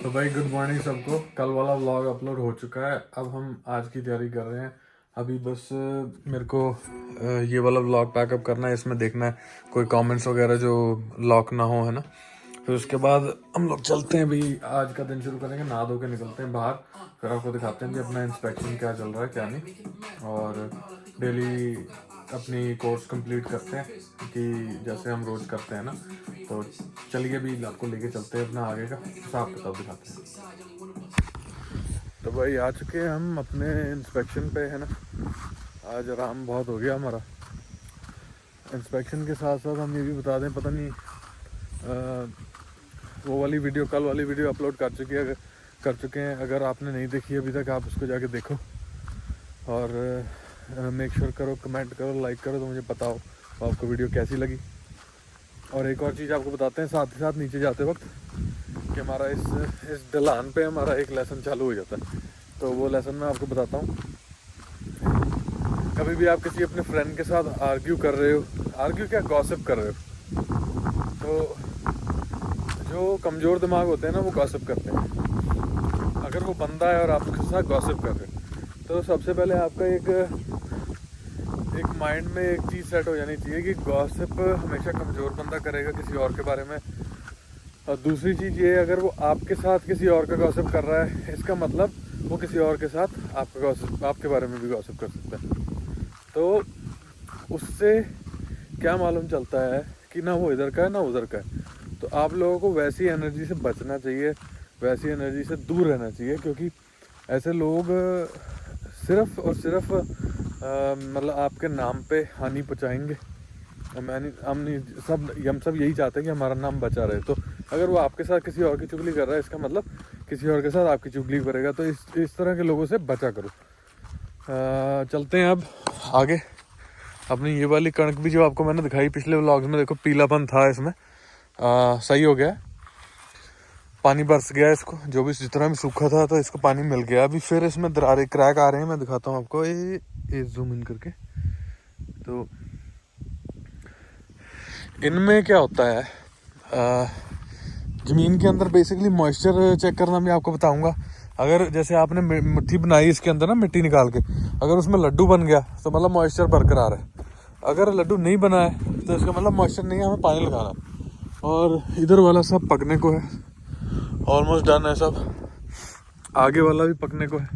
तो भाई good morning सबको। कल वाला व्लॉग अपलोड हो चुका है। अब हम आज की तैयारी कर रहे हैं। अभी बस मेरे को ये वाला व्लॉग पैकअप करना है। इसमें देखना है कोई कमेंट्स वगैरह जो लॉक ना हो, है ना। फिर उसके बाद हम लोग चलते हैं भाई, आज का दिन शुरू करेंगे। नहा धो के निकलते हैं बाहर। फिर आपको दिखाते हैं कि अपना इंस्पेक्शन क्या चल रहा है क्या नहीं। और डेली अपनी कोर्स कंप्लीट करते हैं कि जैसे हम रोज करते हैं ना। तो चलिए भी आपको लेके चलते हैं अपना आगे का हिसाब किताब दिखाते हैं। तो भाई आ चुके हैं हम अपने इंस्पेक्शन पे, है ना। आज आराम बहुत हो गया हमारा। इंस्पेक्शन के साथ साथ हम ये भी बता दें, पता नहीं वो वाली वीडियो, कल वाली वीडियो अपलोड कर चुके हैं। अगर आपने नहीं देखी अभी तक, आप उसको जाके देखो और मेक श्योर करो, कमेंट करो, लाइक करो, तो मुझे बताओ आपको वीडियो कैसी लगी। और एक और चीज़ आपको बताते हैं साथ ही साथ, नीचे जाते वक्त, कि हमारा इस ढलान पे हमारा एक लेसन चालू हो जाता है। तो वो लेसन मैं आपको बताता हूँ। कभी भी आप किसी अपने फ्रेंड के साथ आर्ग्यू कर रहे हो, आर्ग्यू क्या, गॉसिप कर रहे हो, तो जो कमज़ोर दिमाग होते हैं ना, वो गॉसिप करते हैं। अगर वो बंदा है और आप उसके साथ गॉसिप कर रहे हो, तो सबसे पहले आपका एक माइंड में एक चीज़ सेट हो जानी चाहिए कि गॉसिप हमेशा कमज़ोर बंदा करेगा किसी और के बारे में। और दूसरी चीज़ ये, अगर वो आपके साथ किसी और का गॉसिप कर रहा है, इसका मतलब वो किसी और के साथ आपके बारे में भी गॉसिप कर सकता है। तो उससे क्या मालूम चलता है कि ना वो इधर का है ना उधर का है। तो आप लोगों को वैसी एनर्जी से बचना चाहिए, वैसी एनर्जी से दूर रहना चाहिए, क्योंकि ऐसे लोग सिर्फ और सिर्फ मतलब आपके नाम पे हानि पहुँचाएंगे। हम सब यही चाहते हैं कि हमारा नाम बचा रहे। तो अगर वो आपके साथ किसी और की चुगली कर रहा है, इसका मतलब किसी और के साथ आपकी चुगली करेगा। तो इस तरह के लोगों से बचा करो। चलते हैं अब आगे। अपनी ये वाली कणक भी जो आपको मैंने दिखाई पिछले व्लॉग्स में, देखो पीलापन था इसमें, सही हो गया। पानी बरस गया इसको, जो भी जितना भी सूखा था तो इसको पानी मिल गया। अभी फिर इसमें दरारें, क्रैक आ रहे हैं। मैं दिखाता हूँ आपको, ये जूम इन करके। तो इनमें क्या होता है, ज़मीन के अंदर बेसिकली मॉइस्चर चेक करना भी आपको बताऊंगा। अगर जैसे आपने मिट्टी बनाई इसके अंदर ना, मिट्टी निकाल के, अगर उसमें लड्डू बन गया तो मतलब मॉइस्चर बरकरार है। अगर लड्डू नहीं बना है तो इसका मतलब मॉइस्चर नहीं है, हमें पानी लगाना है। और इधर वाला सब पकने को है, ऑलमोस्ट डन है सब। आगे वाला भी पकने को है,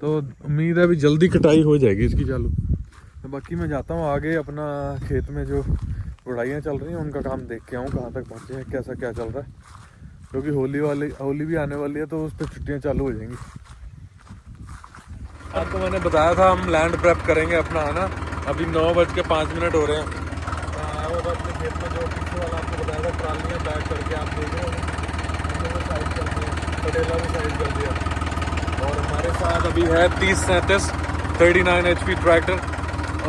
तो उम्मीद है अभी जल्दी कटाई हो जाएगी इसकी चालू। तो बाकी मैं जाता हूँ आगे अपना खेत में, जो गुड़ाइयाँ चल रही हैं उनका काम देख के आऊँ, कहाँ तक पहुँचे हैं, कैसा क्या चल रहा है। क्योंकि होली भी आने वाली है, तो उस पर छुट्टियाँ चालू हो जाएंगी। आपको मैंने बताया था हम लैंड प्रेप करेंगे अपना, है ना। अभी 9:05 हो रहे हैं। वो तो अपने खेत में जो पीछे वाला आपको बताया था, ट्रालियाँ बैक करके आप देख रहे हो, साइड कर दिया, पटेला भी साइड कर दिया। और हमारे साथ अभी है 3037 39 HP ट्रैक्टर।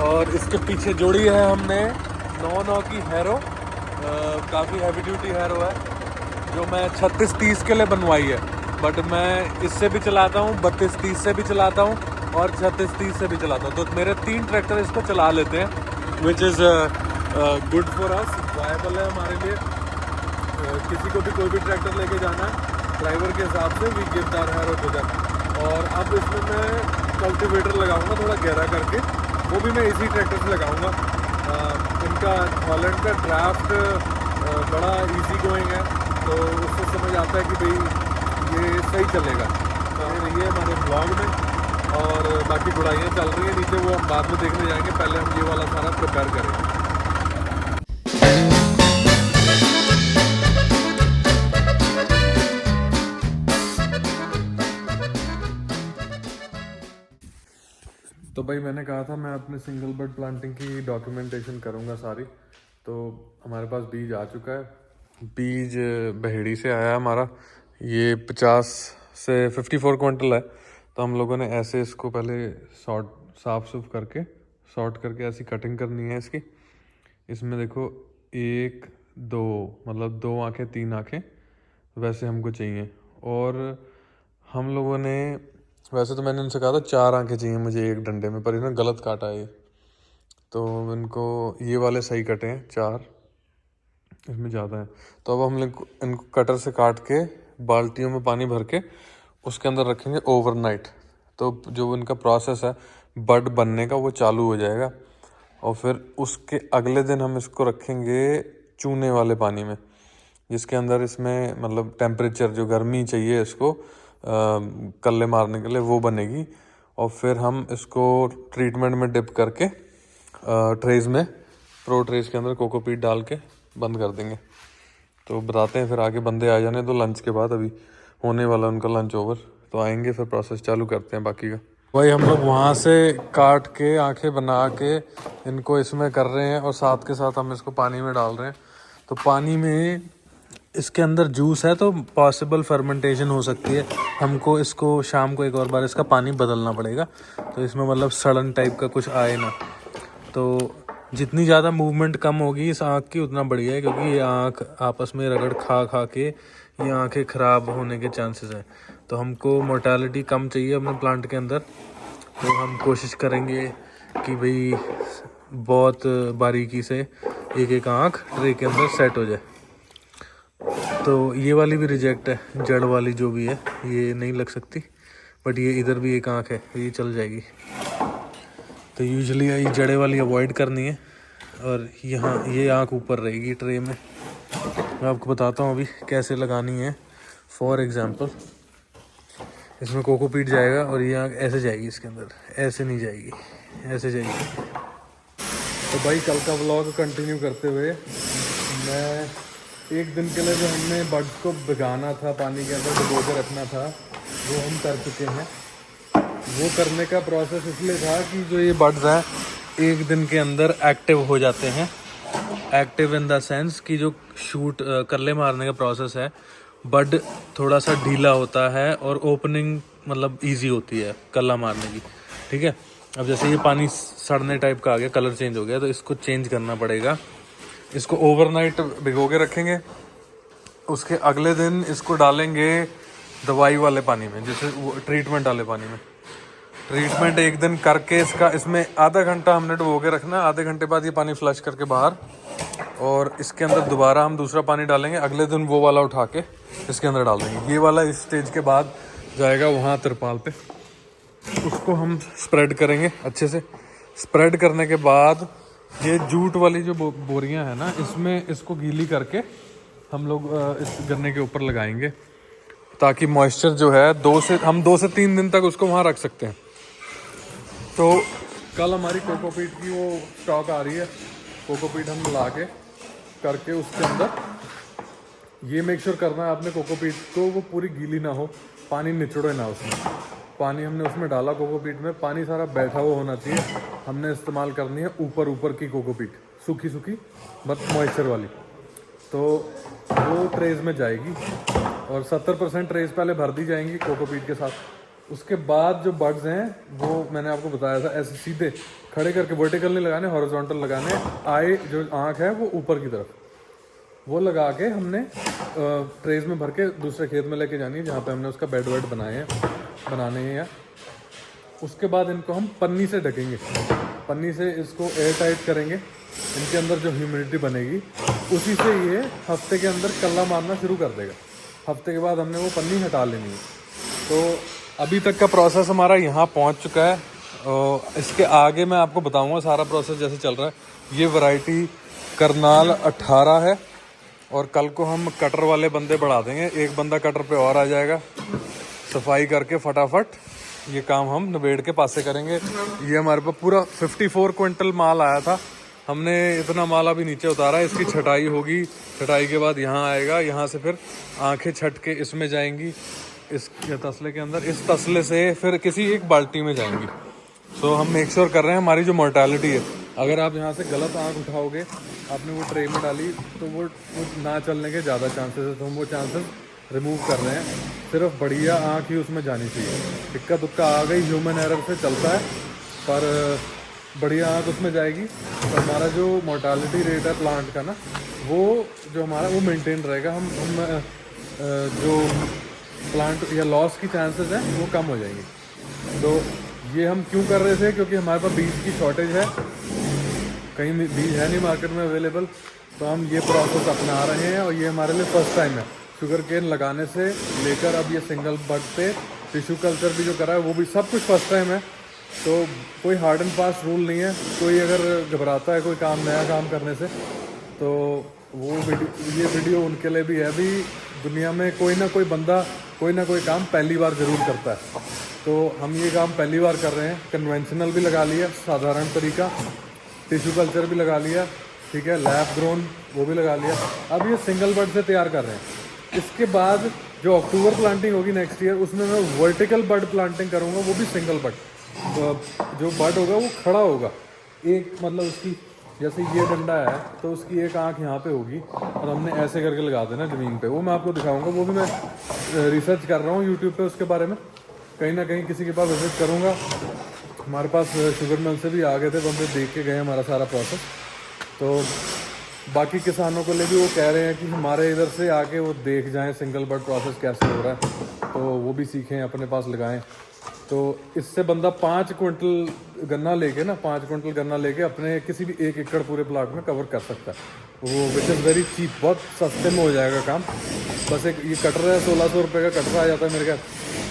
और इसके पीछे जोड़ी है हमने 9 की हैरो, काफ़ी हैवी ड्यूटी हैरो है, जो मैं 3630 के लिए बनवाई है। बट मैं इससे भी चलाता हूँ, 3230 से भी चलाता हूँ और 3630 से भी चलाता हूँ। तो मेरे 3 ट्रैक्टर इसको चला लेते हैं, which is good for us, viable है हमारे लिए। किसी को भी कोई भी ट्रैक्टर लेके जाना है ड्राइवर के हिसाब से, we give that harrow to that. और अब इसमें मैं कल्टीवेटर लगाऊंगा थोड़ा गहरा करके, वो भी मैं इसी ट्रैक्टर से लगाऊंगा। इनका हॉलैंड का ड्राफ्ट बड़ा इजी गोइंग है, तो उससे समझ आता है कि भाई ये सही चलेगा। तो ये हमारे ब्लॉग में, और बाकी गुड़ाइयाँ चल रही हैं नीचे, वो हम बाद में देखने जाएंगे। पहले हम ये वाला सारा प्रिपेयर करेंगे। तो भाई मैंने कहा था मैं अपने सिंगल बर्ड प्लांटिंग की डॉक्यूमेंटेशन करूँगा सारी। तो हमारे पास बीज आ चुका है। बीज बहेड़ी से आया हमारा, ये 50 से 54 क्विंटल है। तो हम लोगों ने ऐसे इसको पहले साफ सुफ करके सॉर्ट करके ऐसी कटिंग करनी है इसकी। इसमें देखो 1 2, मतलब 2 आँखें 3 आँखें वैसे हमको चाहिए। और हम लोगों ने, वैसे तो मैंने उनसे कहा था 4 आँखें चाहिए मुझे एक डंडे में, पर इन्होंने गलत काटा है। तो इनको ये वाले सही कटे हैं 4, इसमें ज़्यादा है। तो अब हम लोग इनको कटर से काट के बाल्टियों में पानी भर के उसके अंदर रखेंगे ओवरनाइट। तो जो इनका प्रोसेस है बड बनने का वो चालू हो जाएगा। और फिर उसके अगले दिन हम इसको रखेंगे चूने वाले पानी में, जिसके अंदर इसमें मतलब टेम्परेचर जो गर्मी चाहिए इसको कल्ले मारने के लिए वो बनेगी। और फिर हम इसको ट्रीटमेंट में डिप करके ट्रेज में प्रो ट्रेज के अंदर कोकोपीट डाल के बंद कर देंगे। तो बताते हैं फिर आगे बंदे आ जाने तो लंच के बाद, अभी होने वाला उनका लंच ओवर, तो आएंगे फिर प्रोसेस चालू करते हैं बाकी का। भाई हम लोग वहाँ से काट के आंखें बना के इनको इसमें कर रहे हैं और साथ के साथ हम इसको पानी में डाल रहे हैं। तो पानी में इसके अंदर जूस है तो पॉसिबल फर्मेंटेशन हो सकती है। हमको इसको शाम को एक और बार इसका पानी बदलना पड़ेगा, तो इसमें मतलब सड़न टाइप का कुछ आए ना। तो जितनी ज़्यादा मूवमेंट कम होगी इस आँख की उतना बढ़िया है, क्योंकि ये आँख आपस में रगड़ खा खा के ये आँखें ख़राब होने के चांसेस हैं। तो हमको मोर्टेलिटी कम चाहिए अपने प्लांट के अंदर, तो हम कोशिश करेंगे कि भाई बहुत बारीकी से एक एक आँख ट्रे के अंदर सेट हो जाए। तो ये वाली भी रिजेक्ट है, जड़ वाली जो भी है ये नहीं लग सकती, बट ये इधर भी एक आँख है ये चल जाएगी। तो यूजुअली ये जड़े वाली अवॉइड करनी है और यहाँ ये आँख ऊपर रहेगी ट्रे में। मैं आपको बताता हूँ अभी कैसे लगानी है। फॉर एग्ज़ाम्पल इसमें कोकोपीट जाएगा और ये आँख ऐसे जाएगी इसके अंदर, ऐसे नहीं जाएगी, ऐसे जाएगी। तो भाई कल का व्लॉग कंटिन्यू करते हुए, मैं एक दिन के लिए जो हमने बड्स को भिगाना था पानी के अंदर डुबो के रखना था वो हम कर चुके हैं। वो करने का प्रोसेस इसलिए था कि जो ये बड्स हैं एक दिन के अंदर एक्टिव हो जाते हैं। एक्टिव इन द सेंस कि जो शूट कल्ले मारने का प्रोसेस है, बड थोड़ा सा ढीला होता है और ओपनिंग मतलब इजी होती है कल्ला मारने की। ठीक है, अब जैसे ये पानी सड़ने टाइप का आ गया, कलर चेंज हो गया, तो इसको चेंज करना पड़ेगा। इसको ओवरनाइट भिगो के रखेंगे, उसके अगले दिन इसको डालेंगे दवाई वाले पानी में, जैसे ट्रीटमेंट वाले पानी में। ट्रीटमेंट एक दिन करके इसमें आधा घंटा हमने डुबो के रखना, आधे घंटे बाद ये पानी फ्लश करके बाहर, और इसके अंदर दोबारा हम दूसरा पानी डालेंगे। अगले दिन वो वाला उठा के इसके अंदर डाल देंगे। ये वाला इस स्टेज के बाद जाएगा वहाँ तिरपाल पे, उसको हम स्प्रेड करेंगे अच्छे से। स्प्रेड करने के बाद ये जूट वाली जो बोरियां है ना, इसमें इसको गीली करके हम लोग इस गन्ने के ऊपर लगाएंगे, ताकि मॉइस्चर जो है 2 से 3 दिन तक उसको वहाँ रख सकते हैं। तो कल हमारी कोकोपीट की वो स्टॉक आ रही है, कोकोपीट हम ला के करके उसके अंदर ये मेक श्योर करना है आपने कोकोपीट को वो पूरी गीली ना हो, पानी निचड़े ना उसमें। पानी हमने उसमें डाला कोकोपीट में, पानी सारा बैठा हुआ होना चाहिए। हमने इस्तेमाल करनी है ऊपर की कोकोपीट, सूखी बस मॉइस्चर वाली। तो वो ट्रेज में जाएगी और 70% ट्रेज पहले भर दी जाएंगी कोकोपीट के साथ। उसके बाद जो बड्स हैं वो मैंने आपको बताया था, ऐसे सीधे खड़े करके वर्टिकल नहीं लगाने, हॉरिजॉन्टल लगाने। आई जो आँख है वो ऊपर की तरफ, वो लगा के हमने ट्रेज में भर के दूसरे खेत में लेके जानी है जहाँ पे हमने उसका बेड वेड बनाने हैं। या उसके बाद इनको हम पन्नी से ढकेंगे, पन्नी से इसको एयर टाइट करेंगे। इनके अंदर जो ह्यूमिडिटी बनेगी उसी से ये हफ्ते के अंदर कल्ला मारना शुरू कर देगा। हफ्ते के बाद हमने वो पन्नी हटा लेनी है। तो अभी तक का प्रोसेस हमारा यहाँ पहुँच चुका है। इसके आगे मैं आपको बताऊँगा सारा प्रोसेस जैसे चल रहा है। ये वैरायटी करनाल 18 है और कल को हम कटर वाले बंदे बढ़ा देंगे, एक बंदा कटर पे और आ जाएगा। सफाई करके फटाफट ये काम हम निबेड़ के पासे करेंगे। ये हमारे पास पूरा 54 क्विंटल माल आया था, हमने इतना माल अभी नीचे उतारा है। इसकी छटाई होगी, छटाई के बाद यहाँ आएगा, यहाँ से फिर आंखें छट के इसमें जाएंगी इस तसले के अंदर, इस तसले से फिर किसी एक बाल्टी में जाएंगी। सो हम मेक श्योर कर रहे हैं हमारी जो मोर्टेलिटी है, अगर आप यहाँ से गलत आँख उठाओगे, आपने वो ट्रे में डाली तो वो ना चलने के ज़्यादा चांसेस है, तो हम वो चांसेस रिमूव कर रहे हैं। सिर्फ बढ़िया आँख ही उसमें जानी चाहिए। इक्का दुक्का आ गई, ह्यूमन एरर से चलता है, पर बढ़िया आँख उसमें जाएगी तो हमारा जो मोर्टेलिटी रेट है प्लांट का ना, वो जो हमारा वो मेंटेन रहेगा। हम जो प्लांट या लॉस की चांसेस हैं वो कम हो जाएंगे। तो ये हम क्यों कर रहे थे, क्योंकि हमारे पास बीज की शॉर्टेज है, कहीं बीज है नहीं मार्केट में अवेलेबल। तो हम ये प्रोसेस अपना रहे हैं और ये हमारे लिए फर्स्ट टाइम है। शुगर केन लगाने से लेकर अब ये सिंगल बड पे टिश्यू कल्चर भी जो करा है वो भी सब कुछ फर्स्ट टाइम है। तो कोई हार्ड एंड फास्ट रूल नहीं है। कोई अगर घबराता है कोई काम नया काम करने से तो ये वीडियो उनके लिए भी है। अभी दुनिया में कोई ना कोई बंदा कोई ना कोई काम पहली बार ज़रूर करता है। तो हम ये काम पहली बार कर रहे हैं। कन्वेंशनल भी लगा लिया, साधारण तरीका, टिश्यू कल्चर भी लगा लिया, ठीक है, लैब ग्रोन वो भी लगा लिया। अब ये सिंगल बड से तैयार कर रहे हैं। इसके बाद जो अक्टूबर प्लांटिंग होगी नेक्स्ट ईयर, उसमें मैं वर्टिकल बड प्लांटिंग करूँगा, वो भी सिंगल बड। जो बड होगा वो खड़ा होगा, एक मतलब उसकी जैसे ये डंडा है तो उसकी एक आंख यहाँ पे होगी और हमने ऐसे करके लगा देना ज़मीन पे। वो मैं आपको दिखाऊंगा, वो भी मैं रिसर्च कर रहा हूँ यूट्यूब पे उसके बारे में। कहीं ना कहीं किसी के पास विजिट करूँगा। हमारे पास शुगर मिल से भी आ गए थे तो हमने देख के गए हमारा सारा प्रोसेस। तो बाकी किसानों को लिए भी वो कह रहे हैं कि हमारे इधर से आके वो देख जाएं सिंगल बड प्रोसेस कैसे हो रहा है, तो वो भी सीखें, अपने पास लगाएं। तो इससे बंदा 5 क्विंटल गन्ना लेके ना 5 क्विंटल गन्ना लेके अपने किसी भी 1 एकड़ पूरे प्लाट में कवर कर सकता है। वो विच इज़ वेरी चीप, बहुत सस्ते में हो जाएगा काम। बस एक ये कटर है, 1600 रुपये का कटर आ जाता है मेरे घर।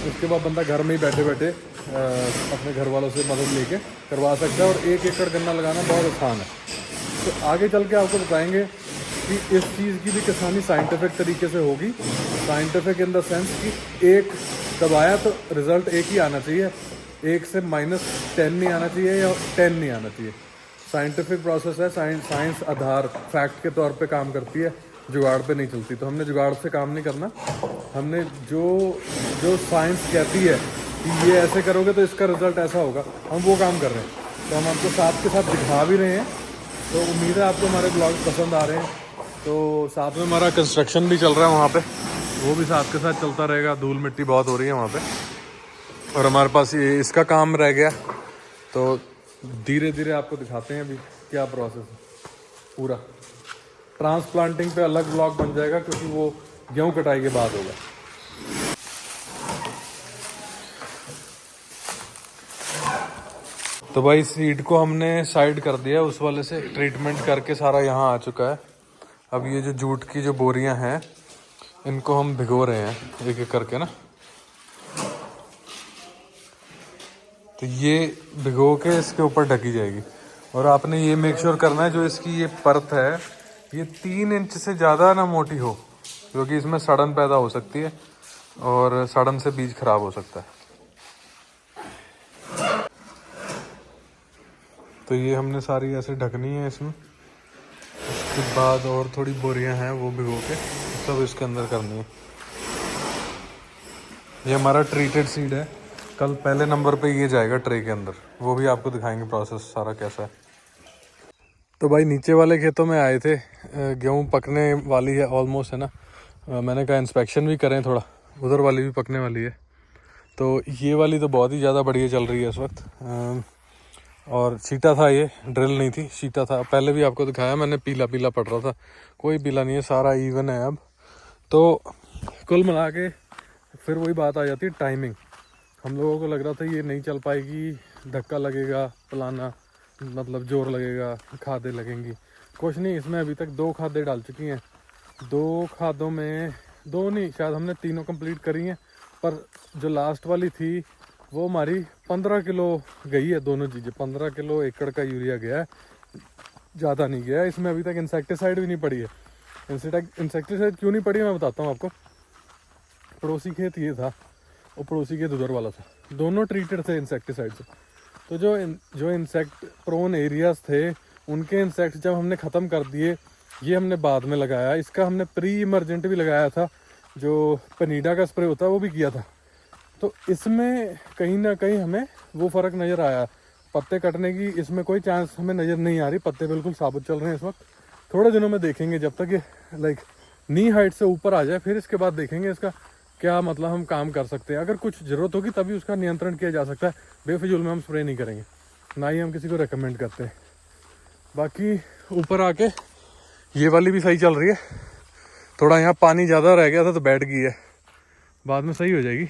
उसके बाद बंदा घर में ही बैठे बैठे अपने घर वालों से मदद लेके करवा सकता है और 1 एकड़ गन्ना लगाना बहुत आसान है। तो आगे चल के आपको बताएंगे कि इस चीज़ की भी किसानी साइंटिफिक तरीके से होगी। साइंटिफिक इन द सेंस कि एक दबाया तो रिज़ल्ट एक ही आना चाहिए, 1 से -10 नहीं आना चाहिए या 10 नहीं आना चाहिए। साइंटिफिक प्रोसेस है, साइंस आधार फैक्ट के तौर पे काम करती है, जुगाड़ पे नहीं चलती। तो हमने जुगाड़ से काम नहीं करना। हमने जो साइंस कहती है कि ये ऐसे करोगे तो इसका रिज़ल्ट ऐसा होगा, हम वो काम कर रहे हैं। तो हम आपको साथ के साथ दिखा भी रहे हैं। तो उम्मीद है आपको हमारे ब्लॉग पसंद आ रहे हैं। तो साथ में हमारा कंस्ट्रक्शन भी चल रहा है वहाँ पे, वो भी साथ के साथ चलता रहेगा। धूल मिट्टी बहुत हो रही है वहाँ पे और हमारे पास ये इसका काम रह गया। तो धीरे धीरे आपको दिखाते हैं अभी क्या प्रोसेस है पूरा। ट्रांसप्लांटिंग पे अलग ब्लॉग बन जाएगा क्योंकि वो गेहूँ कटाई के बाद होगा। तो भाई सीड को हमने साइड कर दिया, उस वाले से ट्रीटमेंट करके सारा यहाँ आ चुका है। अब ये जो जूट की जो बोरियां हैं इनको हम भिगो रहे हैं एक एक करके ना। तो ये भिगो के इसके ऊपर ढकी जाएगी और आपने ये मेक श्योर करना है जो इसकी ये परत है ये 3 इंच से ज़्यादा ना मोटी हो, क्योंकि इसमें सड़न पैदा हो सकती है और सड़न से बीज खराब हो सकता है। तो ये हमने सारी ऐसे ढकनी है इसमें। उसके बाद और थोड़ी बोरियां हैं वो भिगो के सब इसके अंदर करनी है। ये हमारा ट्रीटेड सीड है, कल पहले नंबर पे ये जाएगा ट्रे के अंदर, वो भी आपको दिखाएंगे प्रोसेस सारा कैसा है। तो भाई नीचे वाले खेतों में आए थे, गेहूँ पकने वाली है ऑलमोस्ट है ना। मैंने कहा इंस्पेक्शन भी करें थोड़ा, उधर वाली भी पकने वाली है। तो ये वाली तो बहुत ही ज़्यादा बढ़िया चल रही है इस वक्त। और शीटा था, ये ड्रिल नहीं थी, शीटा था। पहले भी आपको दिखाया मैंने, पीला पीला पड़ रहा था, कोई पीला नहीं है, सारा इवन है अब। तो कुल मिला के फिर वही बात आ जाती है टाइमिंग। हम लोगों को लग रहा था ये नहीं चल पाएगी, धक्का लगेगा, फलाना मतलब जोर लगेगा, खादें लगेंगी। कुछ नहीं, इसमें अभी तक 2 खादें डाल चुकी हैं। 2 खादों में 2 नहीं, शायद हमने तीनों कंप्लीट करी हैं। पर जो लास्ट वाली थी वो हमारी 15 किलो गई है, दोनों चीज़ें 15 किलो एकड़ का यूरिया गया है, ज़्यादा नहीं गया है। इसमें अभी तक इंसेक्टिसाइड भी नहीं पड़ी है। इंसेक्टिसाइड क्यों नहीं पड़ी मैं बताता हूँ आपको। पड़ोसी खेत ये था और पड़ोसी खेत उधर वाला था, दोनों ट्रीटेड थे इंसेक्टिसाइड से। तो जो इंसेक्ट प्रोन एरियाज थे उनके इंसेक्ट जब हमने ख़त्म कर दिए, ये हमने बाद में लगाया। इसका हमने प्री इमरजेंट भी लगाया था, जो पनीडा का स्प्रे होता है वो भी किया था। तो इसमें कहीं ना कहीं हमें वो फ़र्क नज़र आया। पत्ते कटने की इसमें कोई चांस हमें नज़र नहीं आ रही, पत्ते बिल्कुल साबुत चल रहे हैं इस वक्त। थोड़े दिनों में देखेंगे, जब तक ये लाइक नी हाइट से ऊपर आ जाए फिर इसके बाद देखेंगे इसका क्या मतलब हम काम कर सकते हैं। अगर कुछ ज़रूरत होगी तभी उसका नियंत्रण किया जा सकता है। बेफिजूल में हम स्प्रे नहीं करेंगे, ना ही हम किसी को रेकमेंड करते हैं। बाकी ऊपर आके ये वाली भी सही चल रही है। थोड़ा यहाँ पानी ज़्यादा रह गया था तो बैठ गई है, बाद में सही हो जाएगी।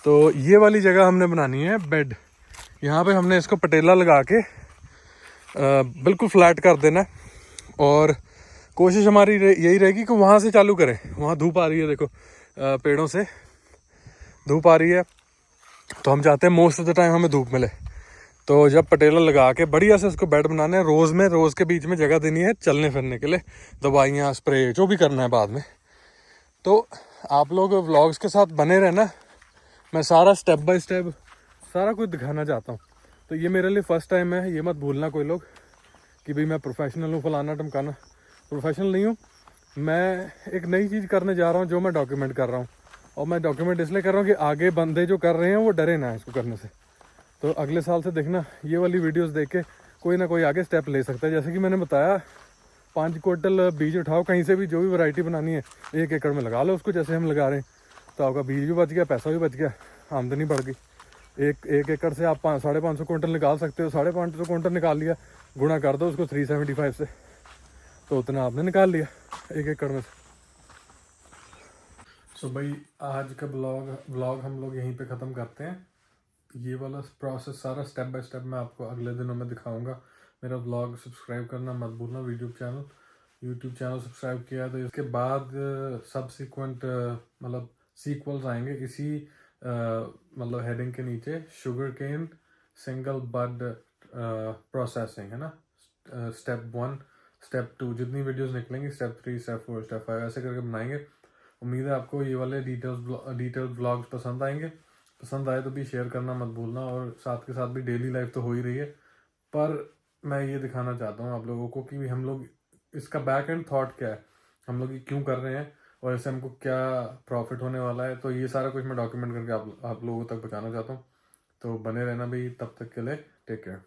तो ये वाली जगह हमने बनानी है बेड। यहाँ पे हमने इसको पटेला लगा के बिल्कुल फ्लैट कर देना है और कोशिश हमारी यही रहेगी कि वहाँ से चालू करें। वहाँ धूप आ रही है, देखो पेड़ों से धूप आ रही है, तो हम चाहते हैं मोस्ट ऑफ द टाइम हमें धूप मिले। तो जब पटेला लगा के बढ़िया से उसको बेड बनाने हैं, रोज़ के बीच में जगह देनी है चलने फिरने के लिए, दवाइयाँ स्प्रे जो भी करना है बाद में। तो आप लोग व्लॉग्स के साथ बने रहना, मैं सारा स्टेप बाय स्टेप सारा कुछ दिखाना चाहता हूँ। तो ये मेरे लिए फ़र्स्ट टाइम है, ये मत भूलना कोई लोग कि भाई मैं प्रोफेशनल हूँ फलाना टमकाना। प्रोफेशनल नहीं हूँ, मैं एक नई चीज़ करने जा रहा हूँ जो मैं डॉक्यूमेंट कर रहा हूँ। और मैं डॉक्यूमेंट इसलिए कर रहा हूँ कि आगे बंदे जो कर रहे हैं वो डरे ना इसको करने से। तो अगले साल से देखना ये वाली वीडियोस देख के कोई ना कोई आगे स्टेप ले सकता है। जैसे कि मैंने बताया 5 क्विंटल बीज उठाओ कहीं से भी, जो भी वैरायटी बनानी है 1 एकड़ में लगा लो उसको, जैसे हम लगा रहे हैं। तो आपका बीज भी बच गया, पैसा भी बच गया, आमदनी बढ़ गई। एक एकड़ से आप 550 क्विंटल निकाल सकते हो, 550 क्विंटल निकाल लिया, गुणा कर दो उसको 375 से, तो उतना आपने निकाल लिया 1 एकड़ में से। सो भाई आज का ब्लॉग हम लोग यहीं पे ख़त्म करते हैं। ये वाला प्रोसेस सारा स्टेप बाय स्टेप मैं आपको अगले दिनों में दिखाऊंगा। मेरा ब्लॉग सब्सक्राइब करना मत भूलना, यूट्यूब चैनल सब्सक्राइब किया तो इसके बाद सब्सिक्वेंट मतलब सीक्वल्स आएंगे इसी मतलब हेडिंग के नीचे, शुगर केन सिंगल बड प्रोसेसिंग है ना, स्टेप 1 स्टेप 2 जितनी वीडियोस निकलेंगी, स्टेप 3 स्टेप 4 स्टेप 5 ऐसे करके बनाएंगे। उम्मीद है आपको ये वाले डिटेल ब्लॉग्स पसंद आएंगे। पसंद आए तो भी शेयर करना मत भूलना, और साथ के साथ भी डेली लाइफ तो हो ही रही है, पर मैं ये दिखाना चाहता हूँ आप लोगों को कि भी हम लोग इसका बैक एंड थॉट क्या है, हम लोग ये क्यों कर रहे हैं और इससे हमको क्या प्रॉफिट होने वाला है। तो ये सारा कुछ मैं डॉक्यूमेंट करके आप लोगों तक पहुँचाना चाहता हूँ। तो बने रहना भाई, तब तक के लिए टेक केयर।